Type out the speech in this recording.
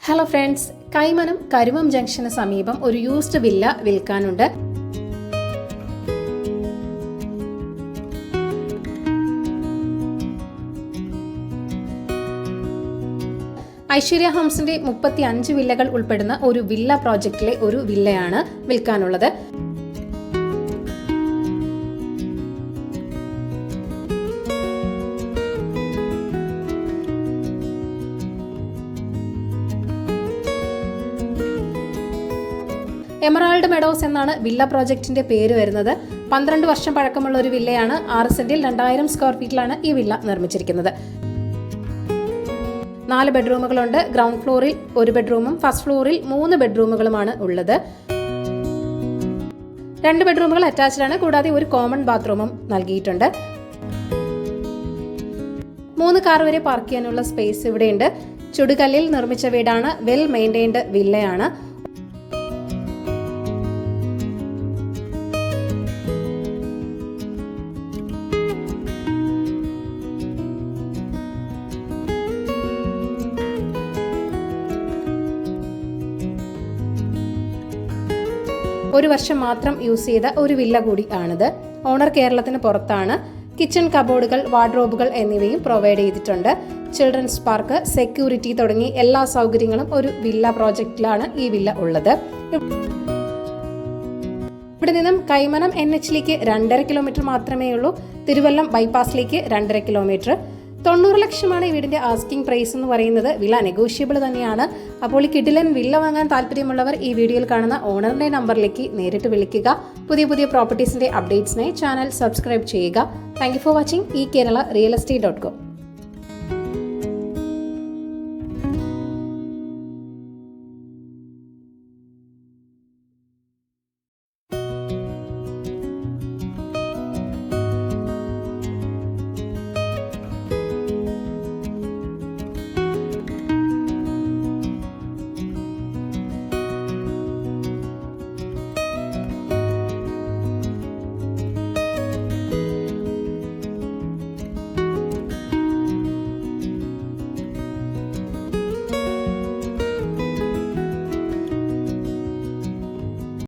Hello friends, Kaimanam കരുവം junction സമീപം ഒരു used villa വിൽക്കാനുണ്ട്. Aishwarya ഹോംസിന്റെ 35 വില്ലകൾ ഉൾപ്പെടുന്ന ഒരു വില്ല പ്രോജക്റ്റിലെ ഒരു വില്ലയാണ് വിൽക്കാനുള്ളത്. എമറാൾഡ് മെഡോസ് എന്നാണ് വില്ല പ്രോജക്റ്റിന്റെ പേര് വരുന്നത്. 12 വർഷം പഴക്കമുള്ള ഒരു വില്ലയാണ്. 6 സെന്റിൽ 2000 സ്ക്വയർ ഫീറ്റിലാണ് ഈ വില്ല നിർമ്മിച്ചിരിക്കുന്നത്. 4 ബെഡ്റൂമുകളുണ്ട്. ഗ്രൗണ്ട് ഫ്ലോറിൽ 1 ബെഡ്റൂമും ഫസ്റ്റ് ഫ്ലോറിൽ 3 ബെഡ്റൂമുകളുമാണ് ഉള്ളത്. 2 ബെഡ്റൂമുകൾ അറ്റാച്ച്ഡ് ആണ്. കൂടാതെ ഒരു കോമൺ ബാത്റൂമും നൽകിയിട്ടുണ്ട്. 3 കാർ വരെ പാർക്ക് ചെയ്യാനുള്ള സ്പേസ് ഇവിടെയുണ്ട്. ചുടുകല്ലിൽ നിർമ്മിച്ച വീടാണ്. വെൽ മെയിൻറ്റൈൻഡ് വില്ലയാണ്. ഒരു വർഷം മാത്രം യൂസ് ചെയ്ത ഒരു വില്ല കൂടി ആണിത്. ഓണർ കേരളത്തിന് പുറത്താണ്. കിച്ചൺ കബോർഡുകൾ, വാർഡ്രോബുകൾ എന്നിവയും പ്രൊവൈഡ് ചെയ്തിട്ടുണ്ട്. ചിൽഡ്രൻസ് പാർക്ക്, സെക്യൂരിറ്റി തുടങ്ങി എല്ലാ സൗകര്യങ്ങളും ഒരു വില്ല പ്രോജക്റ്റിലാണ് ഈ വില്ല ഉള്ളത്. ഇവിടെ നിന്നും കൈമനം NH-ലേക്ക് 2.5 കിലോമീറ്റർ മാത്രമേ ഉള്ളൂ. തിരുവല്ലം ബൈപ്പാസിലേക്ക് 2.5 കിലോമീറ്റർ. 90 ലക്ഷമാണ് ഈ വീടിന്റെ ആസ്കിംഗ് പ്രൈസ് എന്ന് പറയുന്നത്. വില നെഗോഷ്യബിൾ തന്നെയാണ്. അപ്പോൾ ഈ കിടിലൻ വില്ല വാങ്ങാൻ താല്പര്യമുള്ളവർ ഈ വീഡിയോയിൽ കാണുന്ന ഓണറിന്റെ നമ്പറിലേക്ക് നേരിട്ട് വിളിക്കുക. പുതിയ പ്രോപ്പർട്ടീസിന്റെ അപ്ഡേറ്റ്സിനായി ചാനൽ സബ്സ്ക്രൈബ് ചെയ്യുക. Thank you for watching eKerala Real Estate.com.